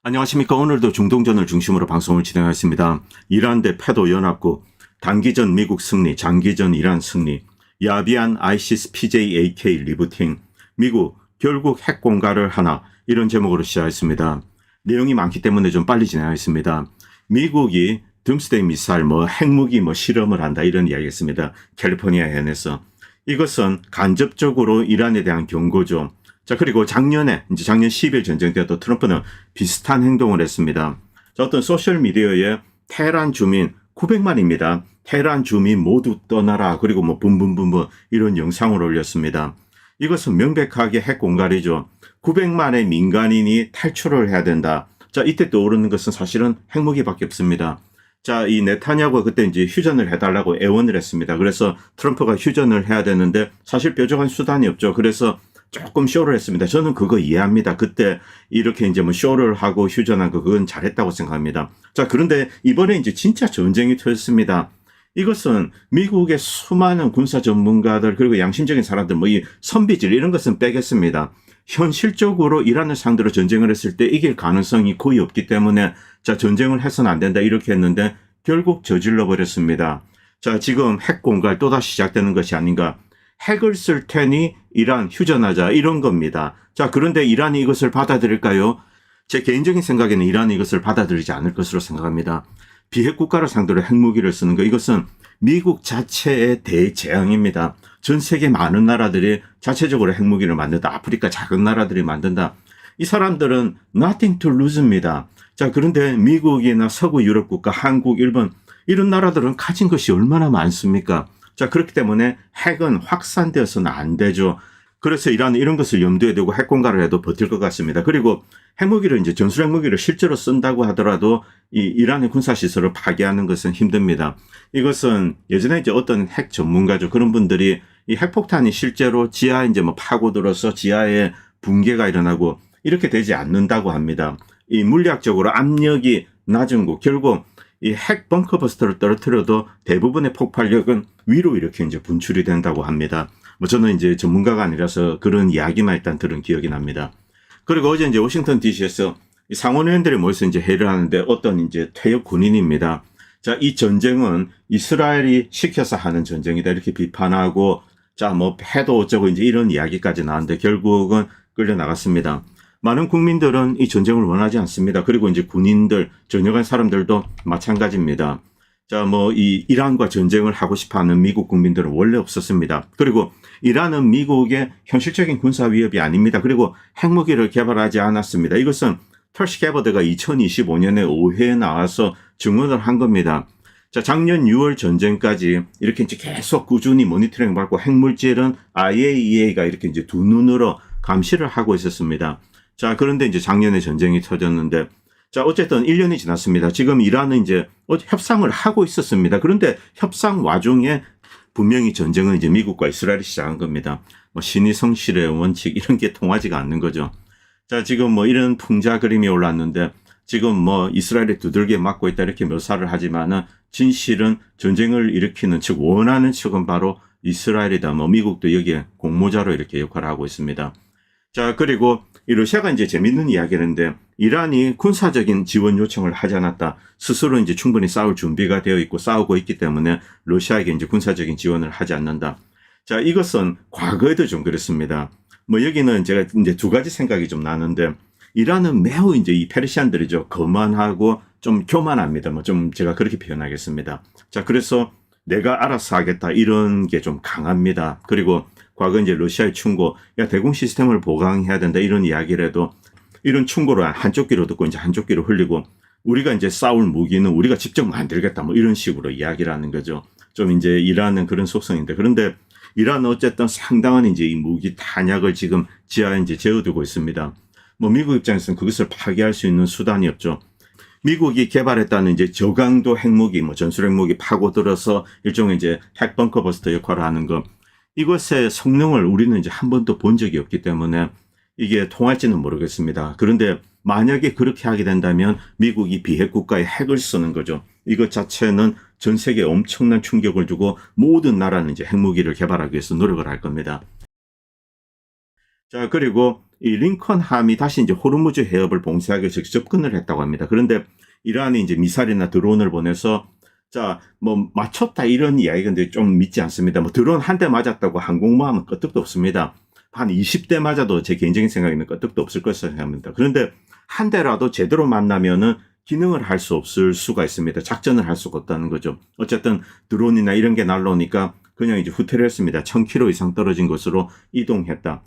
안녕하십니까. 오늘도 중동전을 중심으로 방송을 진행하겠습니다. 이란 대 패도 연합국, 단기전 미국 승리, 장기전 이란 승리, 야비한 아이시스 PJAK 리부팅, 미국 결국 핵 공갈을 하나, 이런 제목으로 시작했습니다. 내용이 많기 때문에 좀 빨리 진행하겠습니다. 미국이 둠스데이 미사일 핵무기 실험을 한다, 이런 이야기했습니다. 캘리포니아 해안에서. 이것은 간접적으로 이란에 대한 경고죠. 자, 그리고 작년 10일 전쟁 때도 트럼프는 비슷한 행동을 했습니다. 자, 어떤 소셜미디어에 테헤란 주민 900만입니다. 테헤란 주민 모두 떠나라. 그리고 붐붐붐붐 이런 영상을 올렸습니다. 이것은 명백하게 핵 공갈이죠. 900만의 민간인이 탈출을 해야 된다. 자, 이때 떠오르는 것은 사실은 핵무기밖에 없습니다. 자, 이 네타냐후가 그때 이제 휴전을 해달라고 애원을 했습니다. 그래서 트럼프가 휴전을 해야 되는데 사실 뾰족한 수단이 없죠. 그래서 조금 쇼를 했습니다. 저는 그거 이해합니다. 그때 이렇게 이제 쇼를 하고 휴전한 거 그건 잘했다고 생각합니다. 자, 그런데 이번에 이제 진짜 전쟁이 터졌습니다. 이것은 미국의 수많은 군사 전문가들 그리고 양심적인 사람들 이 선비질 이런 것은 빼겠습니다. 현실적으로 이란을 상대로 전쟁을 했을 때 이길 가능성이 거의 없기 때문에 자, 전쟁을 해서는 안 된다 이렇게 했는데 결국 저질러 버렸습니다. 자, 지금 핵 공갈 또다시 시작되는 것이 아닌가. 핵을 쓸 테니 이란 휴전하자 이런 겁니다. 자, 그런데 이란이 이것을 받아들일까요? 제 개인적인 생각에는 이란이 이것을 받아들이지 않을 것으로 생각합니다. 비핵 국가를 상대로 핵무기를 쓰는 것, 이것은 미국 자체의 대재앙입니다. 전 세계 많은 나라들이 자체적으로 핵무기를 만든다. 아프리카 작은 나라들이 만든다. 이 사람들은 nothing to lose입니다. 자, 그런데 미국이나 서구 유럽 국가, 한국, 일본 이런 나라들은 가진 것이 얼마나 많습니까? 자, 그렇기 때문에 핵은 확산되어서는 안 되죠. 그래서 이란은 이런 것을 염두에 두고 핵 공갈을 해도 버틸 것 같습니다. 그리고 핵무기를 이제 전술 핵무기를 실제로 쓴다고 하더라도 이 이란의 군사시설을 파괴하는 것은 힘듭니다. 이것은 예전에 이제 어떤 핵 전문가죠. 그런 분들이 이 핵폭탄이 실제로 지하에 이제 파고들어서 지하에 붕괴가 일어나고 이렇게 되지 않는다고 합니다. 이 물리학적으로 압력이 낮은 곳, 결국 이 핵 벙커버스터를 떨어뜨려도 대부분의 폭발력은 위로 이렇게 이제 분출이 된다고 합니다. 저는 이제 전문가가 아니라서 그런 이야기만 일단 들은 기억이 납니다. 그리고 어제 이제 워싱턴 DC에서 상원의원들이 모여서 이제 회의를 하는데 어떤 이제 퇴역 군인입니다. 자, 이 전쟁은 이스라엘이 시켜서 하는 전쟁이다 이렇게 비판하고 자, 패도 어쩌고 이제 이런 이야기까지 나왔는데 결국은 끌려 나갔습니다. 많은 국민들은 이 전쟁을 원하지 않습니다. 그리고 이제 군인들, 전역한 사람들도 마찬가지입니다. 자, 이 이란과 전쟁을 하고 싶어 하는 미국 국민들은 원래 없었습니다. 그리고 이란은 미국의 현실적인 군사 위협이 아닙니다. 그리고 핵무기를 개발하지 않았습니다. 이것은 털시 게버드가 2025년에 5회에 나와서 증언을 한 겁니다. 자, 작년 6월 전쟁까지 이렇게 이제 계속 꾸준히 모니터링 받고 핵물질은 IAEA가 이렇게 이제 두 눈으로 감시를 하고 있었습니다. 자, 그런데 이제 작년에 전쟁이 터졌는데 자, 어쨌든 1년이 지났습니다. 지금 이란은 이제 협상을 하고 있었습니다. 그런데 협상 와중에 분명히 전쟁은 이제 미국과 이스라엘이 시작한 겁니다. 신의 성실의 원칙 이런 게 통하지가 않는 거죠. 자, 지금 이런 풍자 그림이 올랐는데 지금 이스라엘이 두들겨 맞고 있다 이렇게 묘사를 하지만은 진실은 전쟁을 일으키는 측 원하는 측은 바로 이스라엘이다. 미국도 여기에 공모자로 이렇게 역할을 하고 있습니다. 자, 그리고 이 러시아가 이제 재밌는 이야기인데 이란이 군사적인 지원 요청을 하지 않았다. 스스로 이제 충분히 싸울 준비가 되어 있고 싸우고 있기 때문에 러시아에게 이제 군사적인 지원을 하지 않는다. 자, 이것은 과거에도 좀 그랬습니다. 여기는 제가 이제 두 가지 생각이 좀 나는데 이란은 매우 이제 이 페르시안들이죠. 거만하고 좀 교만합니다. 좀 제가 그렇게 표현하겠습니다. 자, 그래서 내가 알아서 하겠다 이런 게 좀 강합니다. 그리고 과거 이제 러시아의 충고, 대공 시스템을 보강해야 된다 이런 이야기를 해도 이런 충고를 한쪽 귀로 듣고 이제 한쪽 귀로 흘리고 우리가 이제 싸울 무기는 우리가 직접 만들겠다 이런 식으로 이야기를 하는 거죠. 좀 이제 이란은 그런 속성인데 그런데 이란은 어쨌든 상당한 이제 이 무기 탄약을 지금 지하에 이제 재워두고 있습니다. 미국 입장에서는 그것을 파괴할 수 있는 수단이 없죠. 미국이 개발했다는 이제 저강도 핵무기, 전술 핵무기 파고들어서 일종의 이제 핵 벙커버스터 역할을 하는 것. 이것의 성능을 우리는 이제 한 번도 본 적이 없기 때문에 이게 통할지는 모르겠습니다. 그런데 만약에 그렇게 하게 된다면 미국이 비핵 국가에 핵을 쓰는 거죠. 이것 자체는 전 세계에 엄청난 충격을 주고 모든 나라는 이제 핵무기를 개발하기 위해서 노력을 할 겁니다. 자, 그리고 이 링컨함이 다시 이제 호르무즈 해협을 봉쇄하기 위해서 접근을 했다고 합니다. 그런데 이란이 이제 미사일이나 드론을 보내서 자, 뭐 맞췄다 이런 이야기인데 좀 믿지 않습니다. 뭐 드론 한 대 맞았다고 항공모함은 끄떡도 없습니다. 한 20대 맞아도 제 개인적인 생각에는 끄떡도 없을 것이라 생각합니다. 그런데 한 대라도 제대로 만나면은 기능을 할 수 없을 수가 있습니다. 작전을 할 수가 없다는 거죠. 어쨌든 드론이나 이런 게 날라오니까 그냥 이제 후퇴를 했습니다. 1000km 이상 떨어진 곳으로 이동했다.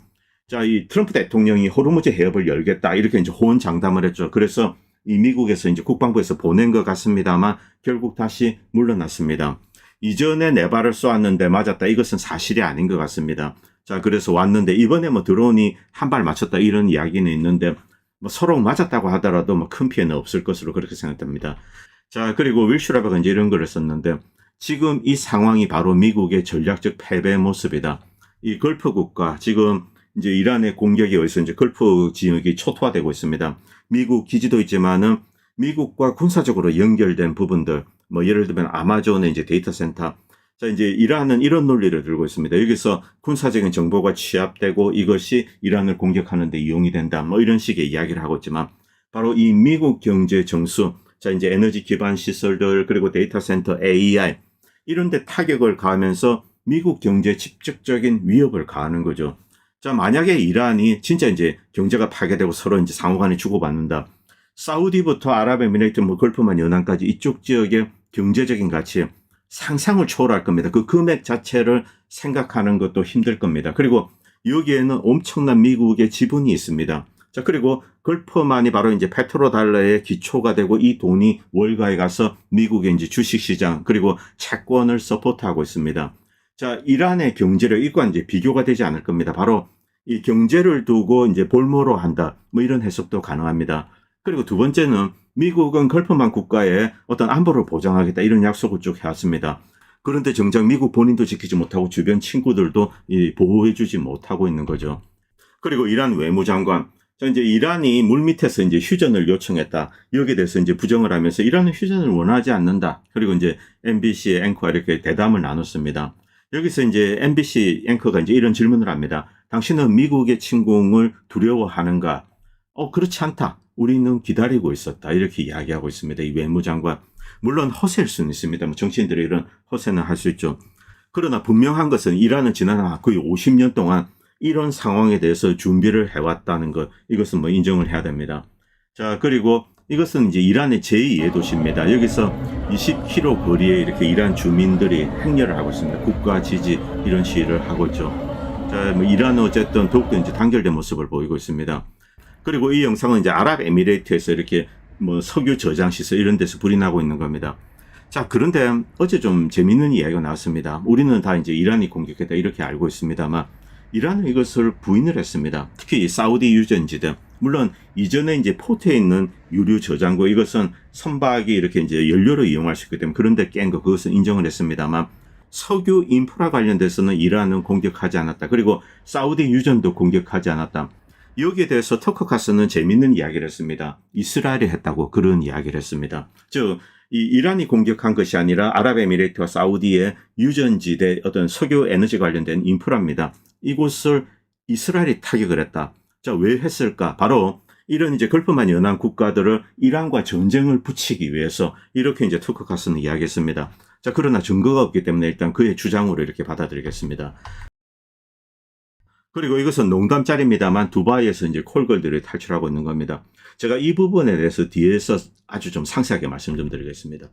자, 이 트럼프 대통령이 호르무즈 해협을 열겠다 이렇게 이제 호언장담을 했죠. 그래서 이 미국에서 이제 국방부에서 보낸 것 같습니다만 결국 다시 물러났습니다. 이전에 네 발을 쏘았는데 맞았다. 이것은 사실이 아닌 것 같습니다. 자, 그래서 왔는데 이번에 뭐 드론이 한 발 맞췄다 이런 이야기는 있는데 뭐 서로 맞았다고 하더라도 뭐 큰 피해는 없을 것으로 그렇게 생각됩니다. 자, 그리고 윌 슈라버가 이제 이런 글을 썼는데 지금 이 상황이 바로 미국의 전략적 패배 모습이다. 이 걸프 국가 지금 이제 이란의 공격에 의해서 이제 걸프 지역이 초토화되고 있습니다. 미국 기지도 있지만은 미국과 군사적으로 연결된 부분들, 뭐 예를 들면 아마존의 이제 데이터 센터. 자, 이제 이란은 이런 논리를 들고 있습니다. 여기서 군사적인 정보가 취합되고 이것이 이란을 공격하는 데 이용이 된다. 뭐 이런 식의 이야기를 하고 있지만 바로 이 미국 경제 정수, 자, 이제 에너지 기반 시설들 그리고 데이터 센터 AI 이런 데 타격을 가하면서 미국 경제에 직접적인 위협을 가하는 거죠. 자, 만약에 이란이 진짜 이제 경제가 파괴되고 서로 이제 상호간에 주고받는다. 사우디부터 아랍에미레이트, 뭐 걸프만 연안까지 이쪽 지역의 경제적인 가치 상상을 초월할 겁니다. 그 금액 자체를 생각하는 것도 힘들 겁니다. 그리고 여기에는 엄청난 미국의 지분이 있습니다. 자, 그리고 걸프만이 바로 이제 페트로달러의 기초가 되고 이 돈이 월가에 가서 미국의 이제 주식시장 그리고 채권을 서포트하고 있습니다. 자, 이란의 경제력 이과 이제 비교가 되지 않을 겁니다. 바로 이 경제를 두고 이제 볼모로 한다. 뭐 이런 해석도 가능합니다. 그리고 두 번째는 미국은 걸프만 국가에 어떤 안보를 보장하겠다 이런 약속을 쭉 해왔습니다. 그런데 정작 미국 본인도 지키지 못하고 주변 친구들도 보호해주지 못하고 있는 거죠. 그리고 이란 외무장관, 자, 이제 이란이 물밑에서 이제 휴전을 요청했다. 여기에 대해서 이제 부정을 하면서 이란은 휴전을 원하지 않는다. 그리고 이제 MBC의 앵커와 이렇게 대담을 나눴습니다. 여기서 이제 MBC 앵커가 이제 이런 질문을 합니다. 당신은 미국의 침공을 두려워하는가? 그렇지 않다. 우리는 기다리고 있었다. 이렇게 이야기하고 있습니다. 이 외무장관. 물론 허세일 수는 있습니다. 뭐 정치인들이 이런 허세는 할 수 있죠. 그러나 분명한 것은 이란은 지난 거의 50년 동안 이런 상황에 대해서 준비를 해왔다는 것. 이것은 뭐 인정을 해야 됩니다. 자, 그리고 이것은 이제 이란의 제2의 도시입니다. 여기서 20km 거리에 이렇게 이란 주민들이 행렬을 하고 있습니다. 국가 지지 이런 시위를 하고 있죠. 자, 뭐 이란은 어쨌든 더욱더 이제 단결된 모습을 보이고 있습니다. 그리고 이 영상은 이제 아랍에미레이트에서 이렇게 뭐 석유 저장 시설 이런 데서 불이 나고 있는 겁니다. 자, 그런데 어제 좀 재밌는 이야기가 나왔습니다. 우리는 다 이제 이란이 공격했다 이렇게 알고 있습니다만 이란은 이것을 부인을 했습니다. 특히 사우디 유전지들. 물론 이전에 이제 포트에 있는 유류 저장고 이것은 선박이 이렇게 이제 연료로 이용할 수 있기 때문에 그런데 깬 거 그것은 인정을 했습니다만 석유 인프라 관련돼서는 이란은 공격하지 않았다. 그리고 사우디 유전도 공격하지 않았다. 여기에 대해서 터커 카스는 재밌는 이야기를 했습니다. 이스라엘이 했다고 그런 이야기를 했습니다. 즉 이 이란이 공격한 것이 아니라 아랍에미레이트와 사우디의 유전지대 어떤 석유 에너지 관련된 인프라입니다. 이곳을 이스라엘이 타격을 했다. 자, 왜 했을까? 바로 이런 이제 걸프만 연안 국가들을 이란과 전쟁을 붙이기 위해서 이렇게 이제 터커 카스는 이야기했습니다. 자, 그러나 증거가 없기 때문에 일단 그의 주장으로 이렇게 받아들이겠습니다. 그리고 이것은 농담짜리입니다만 두바이에서 이제 콜걸들이 탈출하고 있는 겁니다. 제가 이 부분에 대해서 뒤에서 아주 좀 상세하게 말씀 좀 드리겠습니다.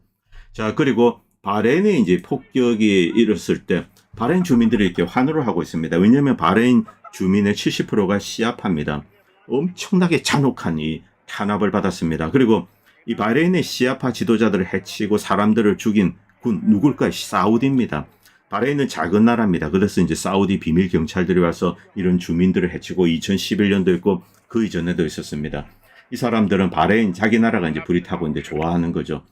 자, 그리고 바레인에 이제 폭격이 일었을 때 바레인 주민들이 이렇게 환호를 하고 있습니다. 왜냐하면 바레인 주민의 70%가 시아파입니다. 엄청나게 잔혹한 이 탄압을 받았습니다. 그리고 이 바레인의 시아파 지도자들을 해치고 사람들을 죽인 군 누굴까요? 사우디입니다. 바레인은 작은 나라입니다. 그래서 이제 사우디 비밀 경찰들이 와서 이런 주민들을 해치고 2011년도 있고 그 이전에도 있었습니다. 이 사람들은 바레인 자기 나라가 이제 불이 타고 이제 좋아하는 거죠.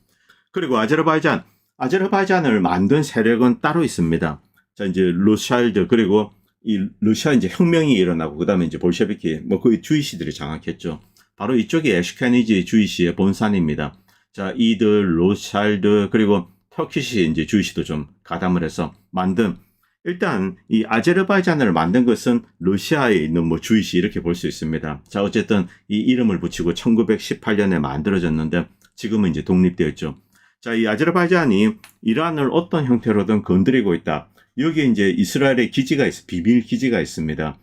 그리고 아제르바이잔을 만든 세력은 따로 있습니다. 자, 이제 로샤일드 그리고 이 러시아 이제 혁명이 일어나고 그다음에 이제 볼셰비키 뭐 거의 주이시들이 장악했죠. 바로 이쪽이 에슈케니지 주이시의 본산입니다. 자, 이들 로샤일드 그리고 터키시 이제 주이시도 좀 가담을 해서 만든 일단 이 아제르바이잔을 만든 것은 러시아에 있는 뭐 주이시 이렇게 볼 수 있습니다. 자, 어쨌든 이 이름을 붙이고 1918년에 만들어졌는데 지금은 이제 독립되었죠. 자, 이 아제르바이잔이 이란을 어떤 형태로든 건드리고 있다. 여기에 이제 이스라엘의 기지가 비밀 기지가 있습니다.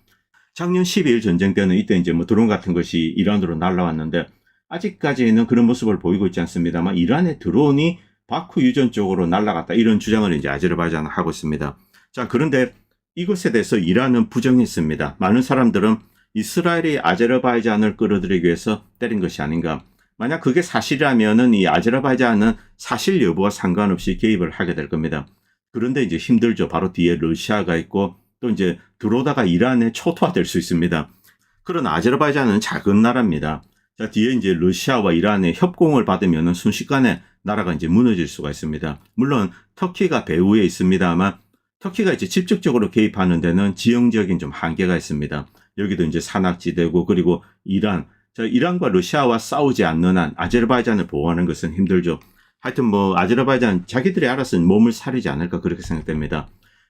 작년 12일 전쟁 때는 이때 이제 뭐 드론 같은 것이 이란으로 날라왔는데 아직까지는 그런 모습을 보이고 있지 않습니다만 이란의 드론이 바쿠 유전 쪽으로 날아갔다 이런 주장을 이제 아제르바이잔은 하고 있습니다. 자, 그런데 이것에 대해서 이란은 부정했습니다. 많은 사람들은 이스라엘이 아제르바이잔을 끌어들이기 위해서 때린 것이 아닌가. 만약 그게 사실이라면은 이 아제르바이잔은 사실 여부와 상관없이 개입을 하게 될 겁니다. 그런데 이제 힘들죠. 바로 뒤에 러시아가 있고 또 이제 들어오다가 이란에 초토화될 수 있습니다. 그러나 아제르바이잔은 작은 나라입니다. 자, 뒤에 이제 러시아와 이란의 협공을 받으면은 순식간에 나라가 이제 무너질 수가 있습니다. 물론 터키가 배후에 있습니다만 터키가 이제 직접적으로 개입하는 데는 지형적인 좀 한계가 있습니다. 여기도 이제 산악지대고 그리고 이란. 자, 이란과 러시아와 싸우지 않는 한 아제르바이잔을 보호하는 것은 힘들죠. 하여튼 뭐 아제르바이잔 자기들이 알아서 몸을 사리지 않을까 그렇게 생각됩니다.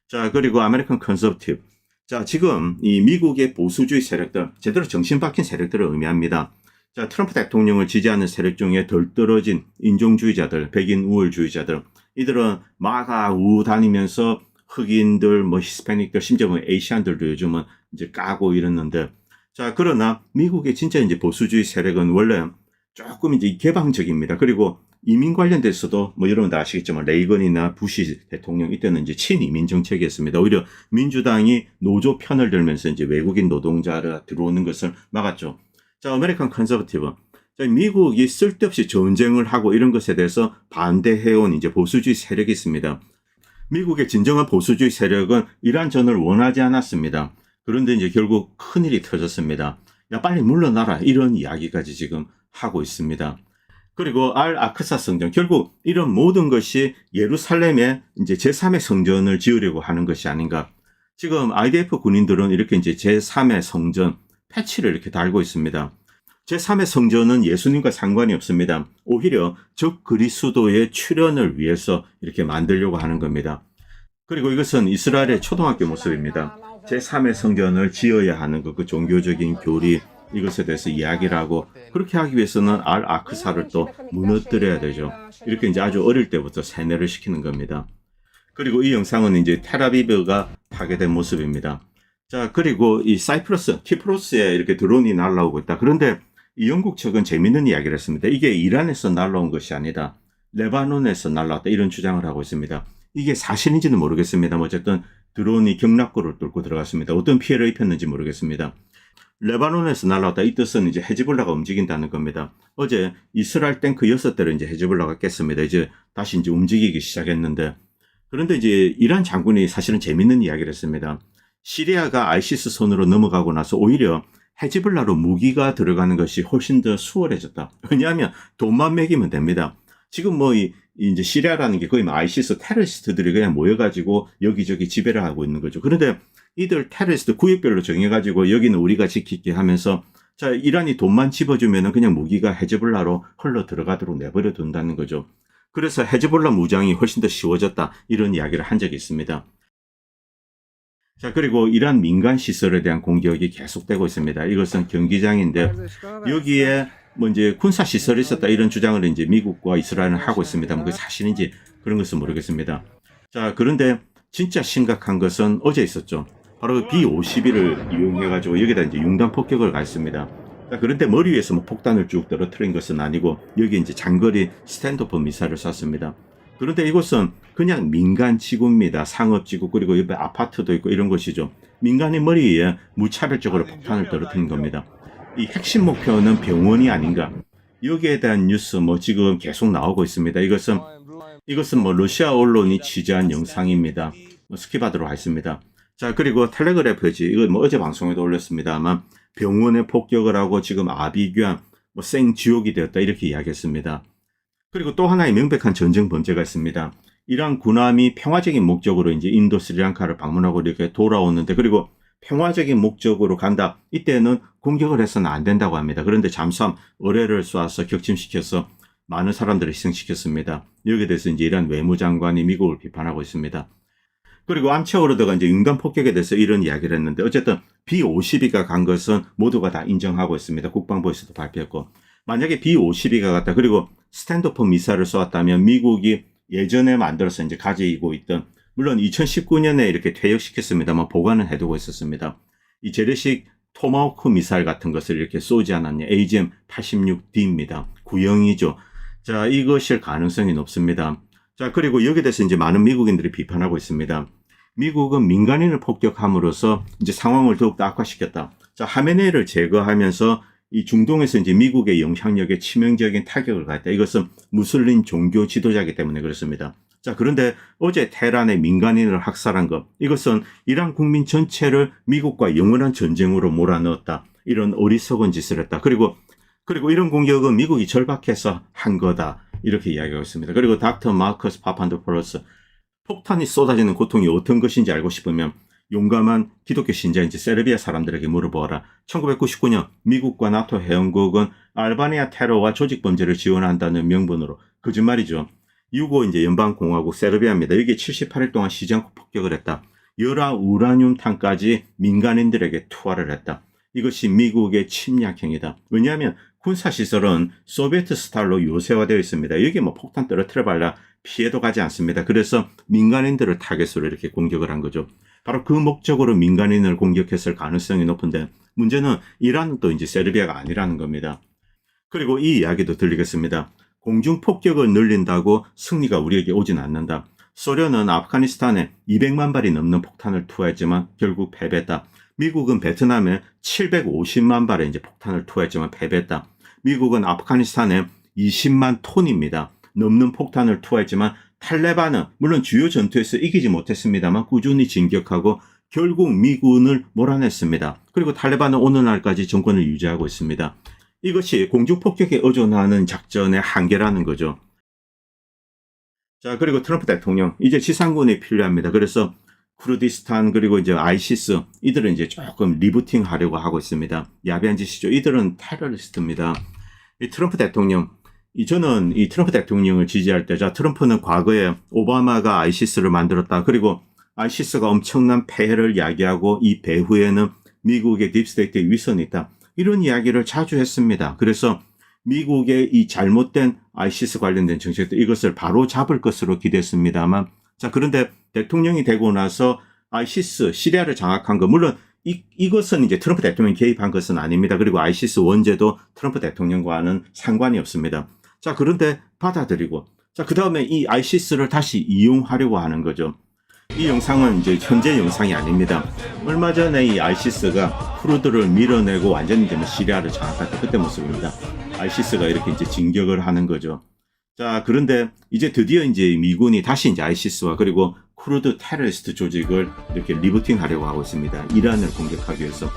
자, 그리고 아메리칸 컨서버티브. 자, 지금 이 미국의 보수주의 세력들, 제대로 정신 박힌 세력들을 의미합니다. 자, 트럼프 대통령을 지지하는 세력 중에 덜 떨어진 인종주의자들, 백인 우월주의자들, 이들은 마가 우 다니면서 흑인들, 뭐 히스패닉들, 심지어 뭐 에이시안들도 요즘은 이제 까고 이러는데, 자, 그러나 미국의 진짜 이제 보수주의 세력은 원래 조금 이제 개방적입니다. 그리고 이민 관련돼서도 뭐 여러분 다 아시겠지만 레이건이나 부시 대통령 이때는 이제 친이민 정책이었습니다. 오히려 민주당이 노조 편을 들면서 이제 외국인 노동자가 들어오는 것을 막았죠. 자, 아메리칸 컨서버티브. 자, 미국이 쓸데없이 전쟁을 하고 이런 것에 대해서 반대해온 이제 보수주의 세력이 있습니다. 미국의 진정한 보수주의 세력은 이란전을 원하지 않았습니다. 그런데 이제 결국 큰일이 터졌습니다. 야, 빨리 물러나라. 이런 이야기까지 지금 하고 있습니다. 그리고 알-아크사 성전. 결국 이런 모든 것이 예루살렘에 이제 제3의 성전을 지으려고 하는 것이 아닌가. 지금 IDF 군인들은 이렇게 이제 제3의 성전 패치를 이렇게 달고 있습니다. 제3의 성전은 예수님과 상관이 없습니다. 오히려 적 그리스도의 출현을 위해서 이렇게 만들려고 하는 겁니다. 그리고 이것은 이스라엘의 초등학교 모습입니다. 제3의 성전을 지어야 하는 그 종교적인 교리, 이것에 대해서 이야기를 하고 그렇게 하기 위해서는 알-아크사를 또 무너뜨려야 되죠. 이렇게 이제 아주 어릴 때부터 세뇌를 시키는 겁니다. 그리고 이 영상은 이제 텔아비브가 파괴된 모습입니다. 자, 그리고 이 사이프러스, 키프로스에 이렇게 드론이 날라오고 있다. 그런데 이 영국 측은 재밌는 이야기를 했습니다. 이게 이란에서 날라온 것이 아니다. 레바논에서 날라왔다. 이런 주장을 하고 있습니다. 이게 사실인지는 모르겠습니다. 어쨌든 드론이 경납고를 뚫고 들어갔습니다. 어떤 피해를 입혔는지 모르겠습니다. 레바논에서 날라왔다. 이 뜻은 이제 헤즈볼라가 움직인다는 겁니다. 어제 이스라엘 탱크 6대를 이제 헤즈볼라가 깼습니다. 이제 다시 이제 움직이기 시작했는데, 그런데 이제 이란 장군이 사실은 재밌는 이야기를 했습니다. 시리아가 아이시스 손으로 넘어가고 나서 오히려 헤즈볼라로 무기가 들어가는 것이 훨씬 더 수월해졌다. 왜냐하면 돈만 매기면 됩니다. 지금 뭐 이제 시리아라는 게 거의 아이시스 테러리스트들이 그냥 모여가지고 여기저기 지배를 하고 있는 거죠. 그런데 이들 테러리스트 구역별로 정해가지고 여기는 우리가 지킬게 하면서 자, 이란이 돈만 집어주면은 그냥 무기가 헤즈볼라로 흘러 들어가도록 내버려 둔다는 거죠. 그래서 헤즈볼라 무장이 훨씬 더 쉬워졌다. 이런 이야기를 한 적이 있습니다. 자, 그리고 이란 민간 시설에 대한 공격이 계속되고 있습니다. 이것은 경기장인데 여기에 뭐 이제 군사 시설이 있었다 이런 주장을 이제 미국과 이스라엘은 하고 있습니다. 뭐 그게 사실인지 그런 것은 모르겠습니다. 자, 그런데 진짜 심각한 것은 어제 있었죠. 바로 B-51을 이용해가지고 여기다 이제 융단 폭격을 가했습니다. 자, 그런데 머리 위에서 뭐 폭탄을 쭉 떨어뜨린 것은 아니고 여기 이제 장거리 스탠드오프 미사일을 쐈습니다. 그런데 이곳은 그냥 민간 지구입니다. 상업지구 그리고 옆에 아파트도 있고 이런 곳이죠. 민간의 머리 위에 무차별적으로 폭탄을 떨어뜨린 겁니다. 이 핵심 목표는 병원이 아닌가. 여기에 대한 뉴스 뭐 지금 계속 나오고 있습니다. 이것은 뭐 러시아 언론이 취재한 영상입니다. 뭐 스킵하도록 하겠습니다. 자, 그리고 텔레그래프지 이거 뭐 어제 방송에도 올렸습니다만 병원에 폭격을 하고 지금 아비규환 뭐 생지옥이 되었다 이렇게 이야기했습니다. 그리고 또 하나의 명백한 전쟁 범죄가 있습니다. 이란 군함이 평화적인 목적으로 이제 인도 스리랑카를 방문하고 이렇게 돌아오는데 그리고 평화적인 목적으로 간다. 이때는 공격을 해서는 안 된다고 합니다. 그런데 잠수함 어뢰를 쏴서 격침시켜서 많은 사람들을 희생시켰습니다. 여기에 대해서 이제 이란 외무장관이 미국을 비판하고 있습니다. 그리고 암체워로드가 이제 융단 폭격에 대해서 이런 이야기를 했는데 어쨌든 B-52가 간 것은 모두가 다 인정하고 있습니다. 국방부에서도 발표했고 만약에 B-52가 갔다 그리고 스탠드오프 미사일을 쏘았다면 미국이 예전에 만들어서 이제 가지고 있던 물론 2019년에 이렇게 퇴역시켰습니다만 보관은 해두고 있었습니다. 이 재래식 토마호크 미사일 같은 것을 이렇게 쏘지 않았냐. AGM-86D입니다. 구형이죠. 자, 이것일 가능성이 높습니다. 자, 그리고 여기에 대해서 이제 많은 미국인들이 비판하고 있습니다. 미국은 민간인을 폭격함으로써 이제 상황을 더욱더 악화시켰다. 자, 하메네이를 제거하면서 이 중동에서 이제 미국의 영향력에 치명적인 타격을 가했다. 이것은 무슬림 종교 지도자이기 때문에 그렇습니다. 자, 그런데 어제 테헤란의 민간인을 학살한 것, 이것은 이란 국민 전체를 미국과 영원한 전쟁으로 몰아넣었다. 이런 어리석은 짓을 했다. 그리고 이런 공격은 미국이 절박해서 한 거다. 이렇게 이야기하고 있습니다. 그리고 닥터 마커스 파판도폴로스, 폭탄이 쏟아지는 고통이 어떤 것인지 알고 싶으면 용감한 기독교 신자인지 세르비아 사람들에게 물어보아라. 1999년 미국과 나토 회원국은 알바니아 테러와 조직범죄를 지원한다는 명분으로 거짓말이죠. 유고 이제 연방공화국 세르비아입니다. 여기 78일 동안 쉬지 않고 폭격을 했다. 열화 우라늄 탄까지 민간인들에게 투하를 했다. 이것이 미국의 침략행위다. 왜냐하면 군사시설은 소비에트 스타일로 요새화되어 있습니다. 여기 뭐 폭탄 떨어뜨려봐야 피해도 가지 않습니다. 그래서 민간인들을 타겟으로 이렇게 공격을 한 거죠. 바로 그 목적으로 민간인을 공격했을 가능성이 높은데 문제는 이란은 또 이제 세르비아가 아니라는 겁니다. 그리고 이 이야기도 들리겠습니다. 공중폭격을 늘린다고 승리가 우리에게 오진 않는다. 소련은 아프가니스탄에 200만 발이 넘는 폭탄을 투하했지만 결국 패배했다. 미국은 베트남에 750만 발의 이제 폭탄을 투하했지만 패배했다. 미국은 아프가니스탄에 20만 톤입니다. 넘는 폭탄을 투하했지만 탈레반은 물론 주요 전투에서 이기지 못했습니다만 꾸준히 진격하고 결국 미군을 몰아냈습니다. 그리고 탈레반은 오늘날까지 정권을 유지하고 있습니다. 이것이 공중폭격에 의존하는 작전의 한계라는 거죠. 자, 그리고 트럼프 대통령 이제 지상군이 필요합니다. 그래서 쿠르디스탄 그리고 이제 아이시스 이들은 이제 조금 리부팅 하려고 하고 있습니다. 야비한 짓이죠. 이들은 테러리스트입니다. 이 트럼프 대통령 저는 이 트럼프 대통령을 지지할 때, 자, 트럼프는 과거에 오바마가 아이시스를 만들었다. 그리고 아이시스가 엄청난 폐해를 야기하고 이 배후에는 미국의 딥스테이트의 위선이 있다. 이런 이야기를 자주 했습니다. 그래서 미국의 이 잘못된 아이시스 관련된 정책들 이것을 바로 잡을 것으로 기대했습니다만, 자, 그런데 대통령이 되고 나서 아이시스, 시리아를 장악한 거, 물론 이것은 이제 트럼프 대통령이 개입한 것은 아닙니다. 그리고 아이시스 원죄도 트럼프 대통령과는 상관이 없습니다. 자, 그런데 받아들이고, 자, 그 다음에 이 아이시스를 다시 이용하려고 하는 거죠. 이 영상은 이제 현재 영상이 아닙니다. 얼마 전에 이 아이시스가 쿠르드를 밀어내고 완전히 이제 시리아를 장악할 때 그때 모습입니다. 아이시스가 이렇게 이제 진격을 하는 거죠. 자, 그런데 이제 드디어 이제 미군이 다시 이제 아이시스와 그리고 쿠르드 테러리스트 조직을 이렇게 리부팅 하려고 하고 있습니다. 이란을 공격하기 위해서.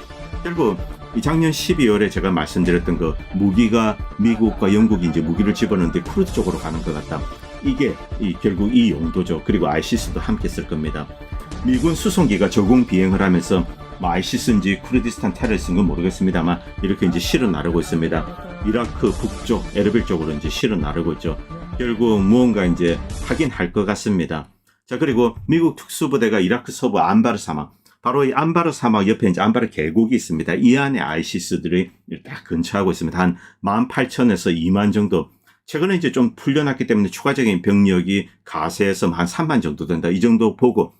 결국 이 작년 12월에 제가 말씀드렸던 그 무기가 미국과 영국이 이제 무기를 집어넣는데 쿠르드 쪽으로 가는 것 같다. 이게 결국 이 용도죠. 그리고 아이시스도 함께 쓸 겁니다. 미군 수송기가 저공 비행을 하면서 뭐 아이시스인지 쿠르디스탄 테러리스트인 건 모르겠습니다만 이렇게 이제 실어 나르고 있습니다. 이라크 북쪽 에르빌 쪽으로 이제 실어 나르고 있죠. 결국 무언가 이제 하긴 할 것 같습니다. 자, 그리고 미국 특수부대가 이라크 서부 안바르 사막, 바로 이 안바르 사막 옆에 이제 안바르 계곡이 있습니다. 이 안에 아이시스들이 딱 근처하고 있습니다. 한 18,000에서 2만 정도. 최근에 이제 좀 풀려났기 때문에 추가적인 병력이 가세해서 한 3만 정도 된다. 이 정도 보고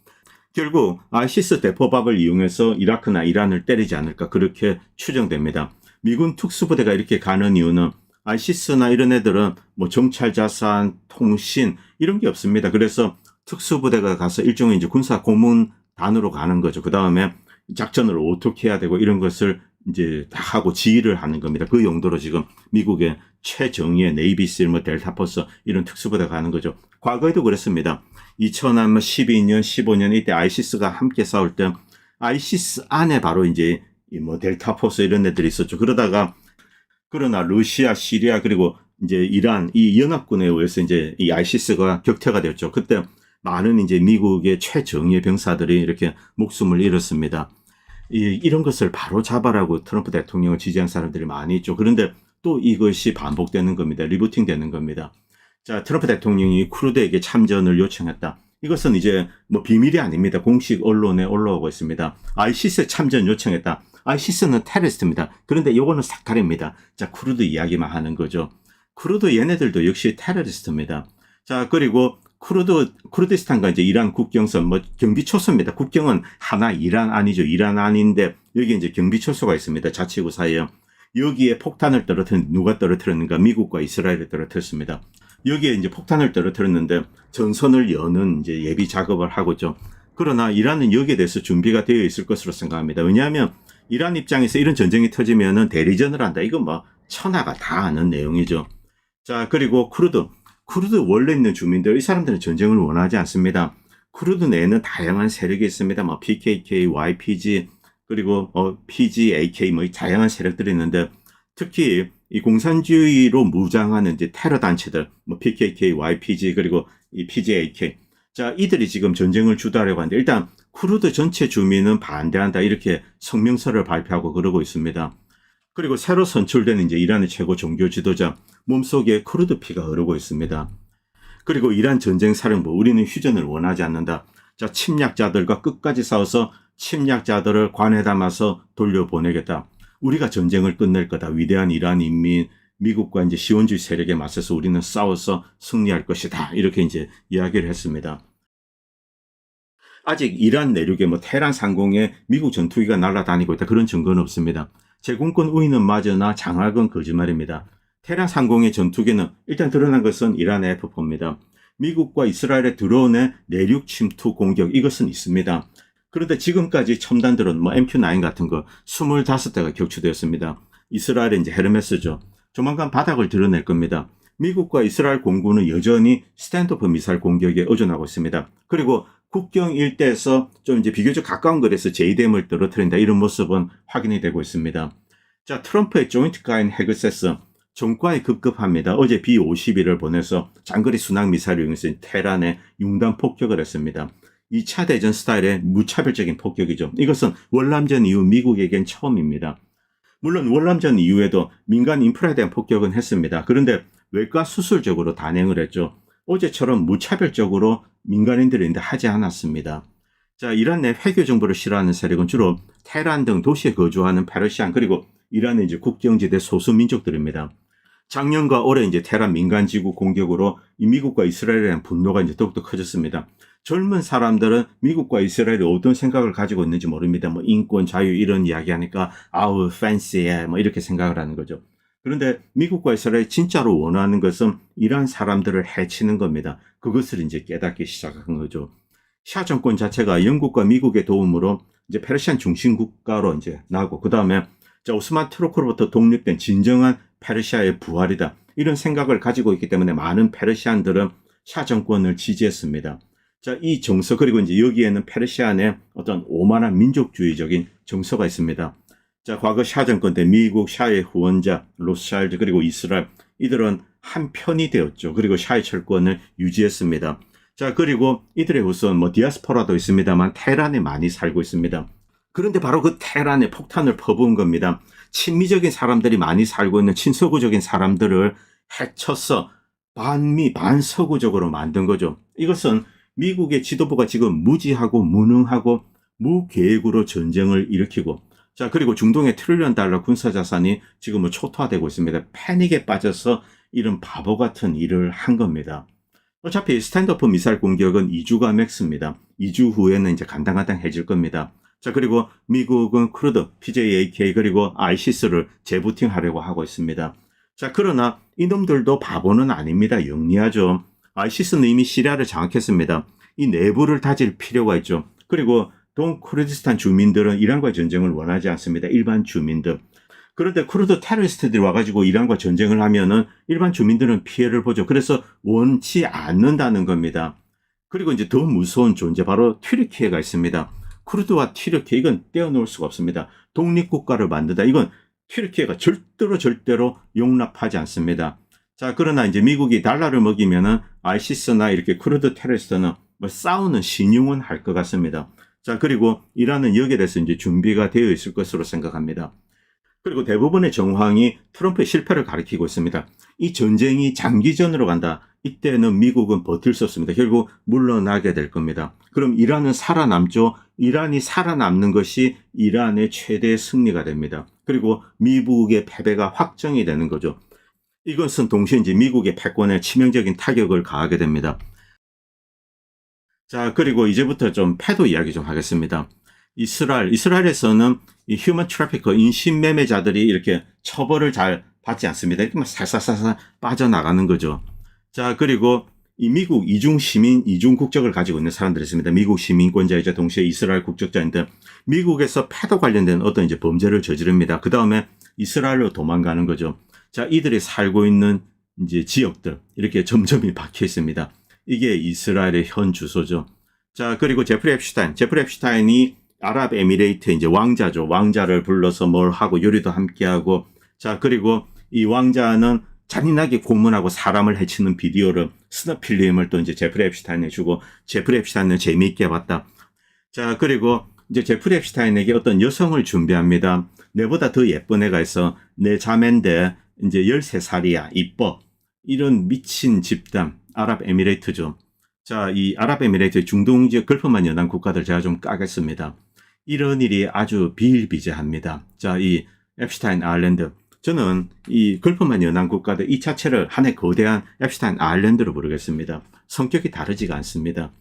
결국 아이시스 대포밥을 이용해서 이라크나 이란을 때리지 않을까 그렇게 추정됩니다. 미군 특수부대가 이렇게 가는 이유는 아이시스나 이런 애들은 뭐 정찰 자산, 통신 이런 게 없습니다. 그래서 특수부대가 가서 일종의 이제 군사 고문단으로 가는 거죠. 그 다음에 작전을 어떻게 해야 되고 이런 것을 이제 다 하고 지휘를 하는 겁니다. 그 용도로 지금 미국의 최정예, 네이비실, 뭐 델타포스 이런 특수부대가 가는 거죠. 과거에도 그랬습니다. 2012년, 15년 이때 아이시스가 함께 싸울 때 아이시스 안에 바로 이제 뭐 델타포스 이런 애들이 있었죠. 그러나 러시아, 시리아 그리고 이제 이란 이 연합군에 의해서 이제 이 아이시스가 격퇴가 되었죠. 그때 많은 이제 미국의 최정예 병사들이 이렇게 목숨을 잃었습니다. 이런 것을 바로 잡아라고 트럼프 대통령을 지지한 사람들이 많이 있죠. 그런데 또 이것이 반복되는 겁니다. 리부팅 되는 겁니다. 자, 트럼프 대통령이 쿠르드에게 참전을 요청했다. 이것은 이제 뭐 비밀이 아닙니다. 공식 언론에 올라오고 있습니다. ISIS에 참전 요청했다. ISIS는 테러리스트입니다. 그런데 이거는 색깔입니다. 자, 쿠르드 이야기만 하는 거죠. 쿠르드 얘네들도 역시 테러리스트입니다. 자, 그리고 쿠르디스탄과 이제 이란 국경선, 뭐 경비초소입니다. 국경은 하나 이란 아니죠. 이란 아닌데 여기 이제 경비초소가 있습니다. 자치구 사이에. 여기에 폭탄을 누가 떨어뜨렸는가? 미국과 이스라엘이 떨어뜨렸습니다. 여기에 이제 폭탄을 떨어뜨렸는데 전선을 여는 이제 예비 작업을 하고 있죠. 그러나 이란은 여기에 대해서 준비가 되어 있을 것으로 생각합니다. 왜냐하면 이란 입장에서 이런 전쟁이 터지면은 대리전을 한다. 이건 뭐 천하가 다 아는 내용이죠. 자, 그리고 쿠르드 원래 있는 주민들, 이 사람들은 전쟁을 원하지 않습니다. 쿠르드 내에는 다양한 세력이 있습니다. 뭐 PKK, YPG, 그리고 PGAK 뭐 다양한 세력들이 있는데 특히 이 공산주의로 무장하는 이제 테러 단체들, 뭐 PKK, YPG 그리고 이 PGAK. 자, 이들이 지금 전쟁을 주도하려고 하는데 일단 쿠르드 전체 주민은 반대한다 이렇게 성명서를 발표하고 그러고 있습니다. 그리고 새로 선출된 이제 이란의 최고 종교 지도자 몸속에 쿠르드 피가 흐르고 있습니다. 그리고 이란 전쟁사령부 우리는 휴전을 원하지 않는다. 자, 침략자들과 끝까지 싸워서 침략자들을 관에 담아서 돌려보내겠다. 우리가 전쟁을 끝낼 거다. 위대한 이란 인민, 미국과 이제 시온주의 세력에 맞서서 우리는 싸워서 승리할 것이다. 이렇게 이제 이야기를 했습니다. 아직 이란 내륙에 뭐 테헤란 상공에 미국 전투기가 날아다니고 있다. 그런 증거는 없습니다. 제공권 우위는 맞으나 장악은 거짓말입니다. 테헤란 상공의 전투기는 일단 드러난 것은 이란의 F4입니다. 미국과 이스라엘의 드론의 내륙 침투 공격 이것은 있습니다. 그런데 지금까지 첨단 드론 뭐 MQ-9 같은 거 25대가 격추되었습니다. 이스라엘의 이제 헤르메스죠. 조만간 바닥을 드러낼 겁니다. 미국과 이스라엘 공군은 여전히 스탠드오프 미사일 공격에 의존하고 있습니다. 그리고 국경 일대에서 좀 이제 비교적 가까운 거리에서 JDAM을 떨어뜨린다 이런 모습은 확인이 되고 있습니다. 자, 트럼프의 조인트 가인 해그세스 정과에 급급합니다. 어제 B-51을 보내서 장거리 순항 미사일을 이용해서 테헤란에 융단 폭격을 했습니다. 2차 대전 스타일의 무차별적인 폭격이죠. 이것은 월남전 이후 미국에겐 처음입니다. 물론 월남전 이후에도 민간 인프라에 대한 폭격은 했습니다. 그런데 외과 수술적으로 단행을 했죠. 어제처럼 무차별적으로 민간인들이 하지 않았습니다. 자, 이란 내 회교 정보를 싫어하는 세력은 주로 테헤란 등 도시에 거주하는 페르시안 그리고 이란의 이제 국경지대 소수 민족들입니다. 작년과 올해 이제 테헤란 민간 지구 공격으로 이 미국과 이스라엘에 대한 분노가 이제 더욱더 커졌습니다. 젊은 사람들은 미국과 이스라엘이 어떤 생각을 가지고 있는지 모릅니다. 뭐 인권, 자유 이런 이야기하니까 아우 팬시해 뭐 이렇게 생각을 하는 거죠. 그런데 미국과 이스라엘이 진짜로 원하는 것은 이란 사람들을 해치는 겁니다. 그것을 이제 깨닫기 시작한 거죠. 샤 정권 자체가 영국과 미국의 도움으로 이제 페르시안 중심 국가로 이제 나고 그 다음에 오스만 투르크로부터 독립된 진정한 페르시아의 부활이다. 이런 생각을 가지고 있기 때문에 많은 페르시안들은 샤 정권을 지지했습니다. 자, 이 정서 그리고 이제 여기에는 페르시안의 어떤 오만한 민족주의적인 정서가 있습니다. 자, 과거 샤 정권 때 미국 샤의 후원자 로스차일드 그리고 이스라엘 이들은 한 편이 되었죠. 그리고 샤의 철권을 유지했습니다. 자, 그리고 이들의 후손 뭐 디아스포라도 있습니다만 테헤란에 많이 살고 있습니다. 그런데 바로 그 테헤란에 폭탄을 퍼부은 겁니다. 친미적인 사람들이 많이 살고 있는 친서구적인 사람들을 해쳐서 반미 반서구적으로 만든 거죠. 이것은 미국의 지도부가 지금 무지하고 무능하고 무계획으로 전쟁을 일으키고 자, 그리고 중동의 $1트릴리언 군사자산이 지금은 초토화되고 있습니다. 패닉에 빠져서 이런 바보 같은 일을 한 겁니다. 어차피 스탠드오프 미사일 공격은 2주가 맥스입니다. 2주 후에는 이제 간당간당해질 겁니다. 자, 그리고 미국은 쿠르드, PJAK 그리고 ISIS를 재부팅하려고 하고 있습니다. 자, 그러나 이놈들도 바보는 아닙니다. 영리하죠. ISIS는 이미 시리아를 장악했습니다. 이 내부를 다질 필요가 있죠. 그리고 동쿠르디스탄 주민들은 이란과의 전쟁을 원하지 않습니다. 일반 주민들. 그런데 쿠르드 테러리스트들이 와가지고 이란과 전쟁을 하면은 일반 주민들은 피해를 보죠. 그래서 원치 않는다는 겁니다. 그리고 이제 더 무서운 존재 바로 튀르키예가 있습니다. 쿠르드와 튀르키예 이건 떼어놓을 수가 없습니다. 독립국가를 만든다. 이건 튀르키예가 절대로 용납하지 않습니다. 자, 그러나 이제 미국이 달러를 먹이면은 ISIS나 이렇게 쿠르드 테러리스트는 뭐 싸우는 신용은 할 것 같습니다. 자, 그리고 이란은 여기에 대해서 이제 준비가 되어 있을 것으로 생각합니다. 그리고 대부분의 정황이 트럼프의 실패를 가리키고 있습니다. 이 전쟁이 장기전으로 간다. 이때는 미국은 버틸 수 없습니다. 결국 물러나게 될 겁니다. 그럼 이란은 살아남죠. 이란이 살아남는 것이 이란의 최대 승리가 됩니다. 그리고 미국의 패배가 확정이 되는 거죠. 이것은 동시에 이제 미국의 패권에 치명적인 타격을 가하게 됩니다. 자, 그리고 이제부터 좀 패도 이야기 좀 하겠습니다. 이스라엘에서는 이 휴먼 트래피커, 인신매매자들이 이렇게 처벌을 잘 받지 않습니다. 이렇게 막 살살살살 빠져나가는 거죠. 자, 그리고 이 미국 이중 시민, 이중 국적을 가지고 있는 사람들이 있습니다. 미국 시민권자이자 동시에 이스라엘 국적자인데 미국에서 패도 관련된 어떤 이제 범죄를 저지릅니다. 그 다음에 이스라엘로 도망가는 거죠. 자, 이들이 살고 있는 이제 지역들 이렇게 점점이 박혀 있습니다. 이게 이스라엘의 현 주소죠. 자, 그리고 제프리 앱슈타인이 아랍에미레이트의 이제 왕자죠. 왕자를 불러서 뭘 하고 요리도 함께 하고, 자, 그리고 이 왕자는 잔인하게 고문하고 사람을 해치는 비디오를 스너 필름을 또 이제 제프리 앱슈타인에 주고 제프리 앱슈타인은 재미있게 봤다. 자, 그리고 이제 제프리 앱슈타인에게 어떤 여성을 준비합니다. 내보다 더 예쁜 애가 있어. 내 자매인데 이제 13살이야. 이뻐. 이런 미친 집단. 아랍에미레이트죠. 자, 이 아랍에미레이트 중동 지역 걸프만 연안 국가들 제가 좀 까겠습니다. 이런 일이 아주 비일비재합니다. 자, 이 앱슈타인 아일랜드. 저는 이 걸프만 연안 국가들 이 자체를 하나의 거대한 앱슈타인 아일랜드로 부르겠습니다. 성격이 다르지가 않습니다.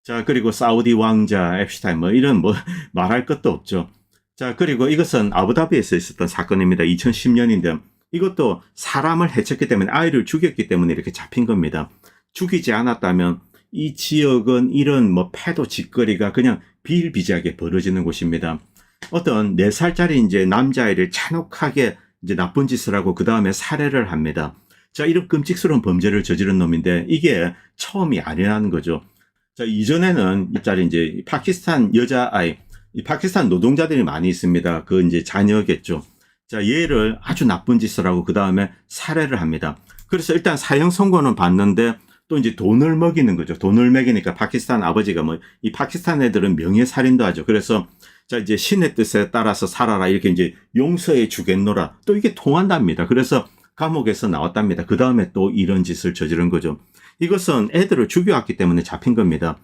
자, 그리고 사우디 왕자 앱슈타인 뭐 이런 뭐 말할 것도 없죠. 자, 그리고 이것은 아부다비에서 있었던 사건입니다. 2010년인데 이것도 사람을 해쳤기 때문에 아이를 죽였기 때문에 이렇게 잡힌 겁니다. 죽이지 않았다면 이 지역은 이런 뭐 패도 짓거리가 그냥 비일비재하게 벌어지는 곳입니다. 어떤 4살짜리 이제 남자아이를 잔혹하게 이제 나쁜 짓을 하고 그 다음에 살해를 합니다. 자, 이런 끔찍스러운 범죄를 저지른 놈인데 이게 처음이 아니라는 거죠. 자, 이전에는 이 짤이 이제 파키스탄 여자아이, 이 파키스탄 노동자들이 많이 있습니다. 그 이제 자녀겠죠. 자, 얘를 아주 나쁜 짓을 하고 그 다음에 살해를 합니다. 그래서 일단 사형 선고는 받는데 또 이제 돈을 먹이는 거죠. 돈을 먹이니까 파키스탄 아버지가 뭐 이 파키스탄 애들은 명예살인도 하죠. 그래서 자, 이제 신의 뜻에 따라서 살아라 이렇게 이제 용서해 주겠노라. 또 이게 통한답니다. 그래서 감옥에서 나왔답니다. 그 다음에 또 이런 짓을 저지른 거죠. 이것은 애들을 죽여왔기 때문에 잡힌 겁니다.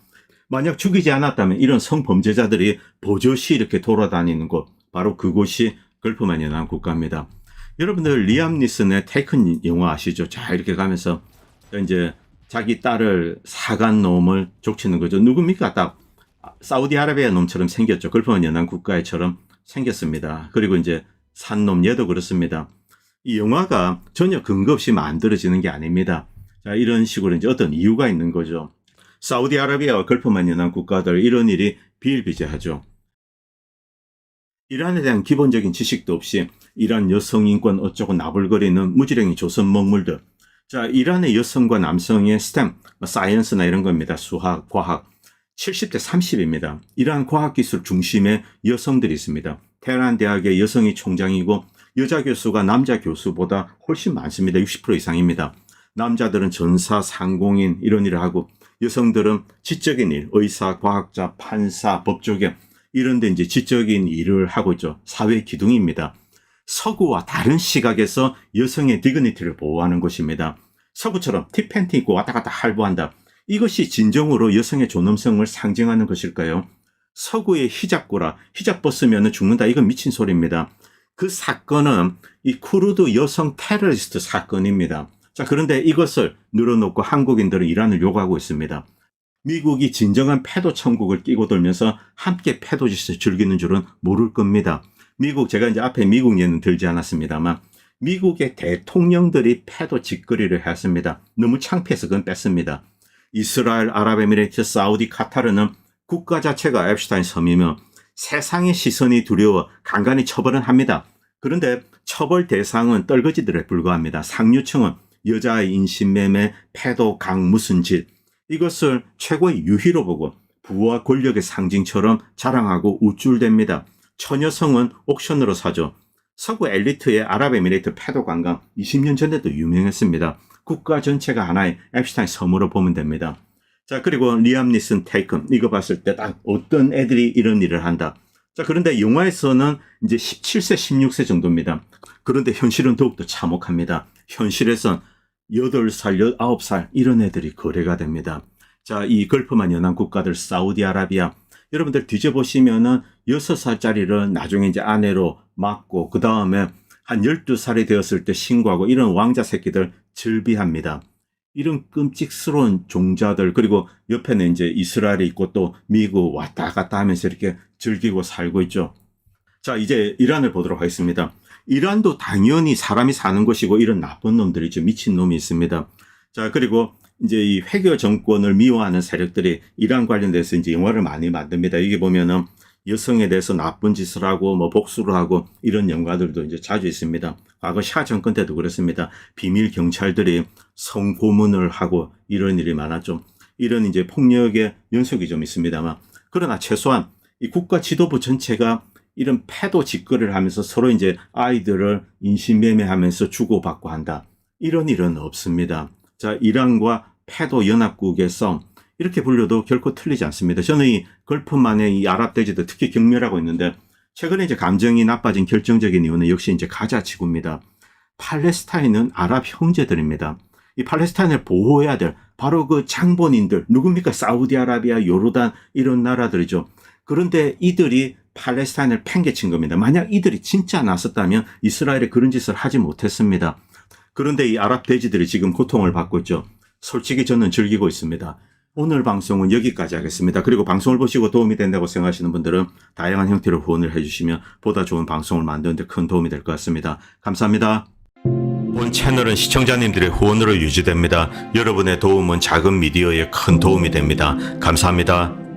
만약 죽이지 않았다면 이런 성범죄자들이 버젓이 이렇게 돌아다니는 곳, 바로 그곳이 걸프만 연안 국가입니다. 여러분들 리암 니슨의 테이큰 영화 아시죠? 자, 이렇게 가면서 이제 자기 딸을 사간 놈을 족치는 거죠. 누굽니까? 딱 사우디아라비아 놈처럼 생겼죠. 걸프만 연안 국가처럼 생겼습니다. 그리고 이제 산 놈 얘도 그렇습니다. 이 영화가 전혀 근거 없이 만들어지는 게 아닙니다. 자, 이런 식으로 이제 어떤 이유가 있는 거죠. 사우디아라비아와 걸프만 연안 국가들 이런 일이 비일비재하죠. 이란에 대한 기본적인 지식도 없이 이란 여성 인권 어쩌고 나불거리는 무지랭이 조선 먹물들. 자, 이란의 여성과 남성의 스템, 사이언스나 이런 겁니다. 수학, 과학. 70대 30입니다. 이란 과학기술 중심에 여성들이 있습니다. 테헤란 대학의 여성이 총장이고 여자 교수가 남자 교수보다 훨씬 많습니다. 60% 이상입니다. 남자들은 전사, 상공인 이런 일을 하고 여성들은 지적인 일, 의사, 과학자, 판사, 법조계 이런 데 이제 지적인 일을 하고 있죠. 사회 기둥입니다. 서구와 다른 시각에서 여성의 디그니티를 보호하는 곳입니다. 서구처럼 티팬티 입고 왔다 갔다 할부한다. 이것이 진정으로 여성의 존엄성을 상징하는 것일까요? 서구의 히잡고라, 히잡 벗으면 죽는다. 이건 미친 소리입니다. 그 사건은 이 쿠르드 여성 테러리스트 사건입니다. 자, 그런데 이것을 늘어놓고 한국인들은 이란을 욕하고 있습니다. 미국이 진정한 패도 천국을 끼고 돌면서 함께 패도짓을 즐기는 줄은 모를 겁니다. 미국, 제가 이제 앞에 미국 예는 들지 않았습니다만 미국의 대통령들이 패도 짓거리를 했습니다. 너무 창피해서 그건 뺐습니다. 이스라엘, 아랍에미레이트, 사우디, 카타르는 국가 자체가 앱슈타인 섬이며 세상의 시선이 두려워 간간히 처벌은 합니다. 그런데 처벌 대상은 떨거지들에 불과합니다. 상류층은 여자의 인신매매, 패도, 강, 무슨 짓 이것을 최고의 유희로 보고 부와 권력의 상징처럼 자랑하고 우쭐댑니다. 처녀성은 옥션으로 사죠. 서구 엘리트의 아랍에미레이트 패도 관광 20년 전에도 유명했습니다. 국가 전체가 하나의 앱슈타인 섬으로 보면 됩니다. 자, 그리고 리암 니슨 테이큰 이거 봤을 때 딱 어떤 애들이 이런 일을 한다. 자, 그런데 영화에서는 이제 17세, 16세 정도입니다. 그런데 현실은 더욱더 참혹합니다. 현실에선 8살, 9살 이런 애들이 거래가 됩니다. 자, 이 걸프만 연안 국가들 사우디아라비아 여러분들 뒤져보시면은 6살짜리를 나중에 이제 아내로 맡고 그 다음에 한 12살이 되었을 때 신고하고 이런 왕자 새끼들 즐비합니다. 이런 끔찍스러운 종자들 그리고 옆에는 이제 이스라엘이 있고 또 미국 왔다 갔다 하면서 이렇게 즐기고 살고 있죠. 자, 이제 이란을 보도록 하겠습니다. 이란도 당연히 사람이 사는 곳이고 이런 나쁜 놈들이죠. 미친 놈이 있습니다. 자, 그리고 이제 이 회교 정권을 미워하는 세력들이 이란 관련돼서 이제 영화를 많이 만듭니다. 이게 보면은 여성에 대해서 나쁜 짓을 하고 뭐 복수를 하고 이런 영화들도 이제 자주 있습니다. 과거 샤 정권 때도 그렇습니다. 비밀 경찰들이 성고문을 하고 이런 일이 많았죠. 이런 이제 폭력의 연속이 좀 있습니다만 그러나 최소한 이 국가 지도부 전체가 이런 패도 직거래를 하면서 서로 이제 아이들을 인신매매하면서 주고받고 한다. 이런 일은 없습니다. 자, 이란과 패도 연합국의 싸움 이렇게 불려도 결코 틀리지 않습니다. 저는 이 걸프만의 이 아랍 대지들 특히 경멸하고 있는데 최근에 이제 감정이 나빠진 결정적인 이유는 역시 이제 가자 지구입니다. 팔레스타인은 아랍 형제들입니다. 이 팔레스타인을 보호해야 될 바로 그 장본인들 누굽니까? 사우디아라비아, 요르단 이런 나라들이죠. 그런데 이들이 팔레스타인을 팽개친 겁니다. 만약 이들이 진짜 나섰다면 이스라엘에 그런 짓을 하지 못했습니다. 그런데 이 아랍 돼지들이 지금 고통을 받고 있죠. 솔직히 저는 즐기고 있습니다. 오늘 방송은 여기까지 하겠습니다. 그리고 방송을 보시고 도움이 된다고 생각하시는 분들은 다양한 형태로 후원을 해주시면 보다 좋은 방송을 만드는 데 큰 도움이 될 것 같습니다. 감사합니다. 본 채널은 시청자님들의 후원으로 유지됩니다. 여러분의 도움은 작은 미디어에 큰 도움이 됩니다. 감사합니다.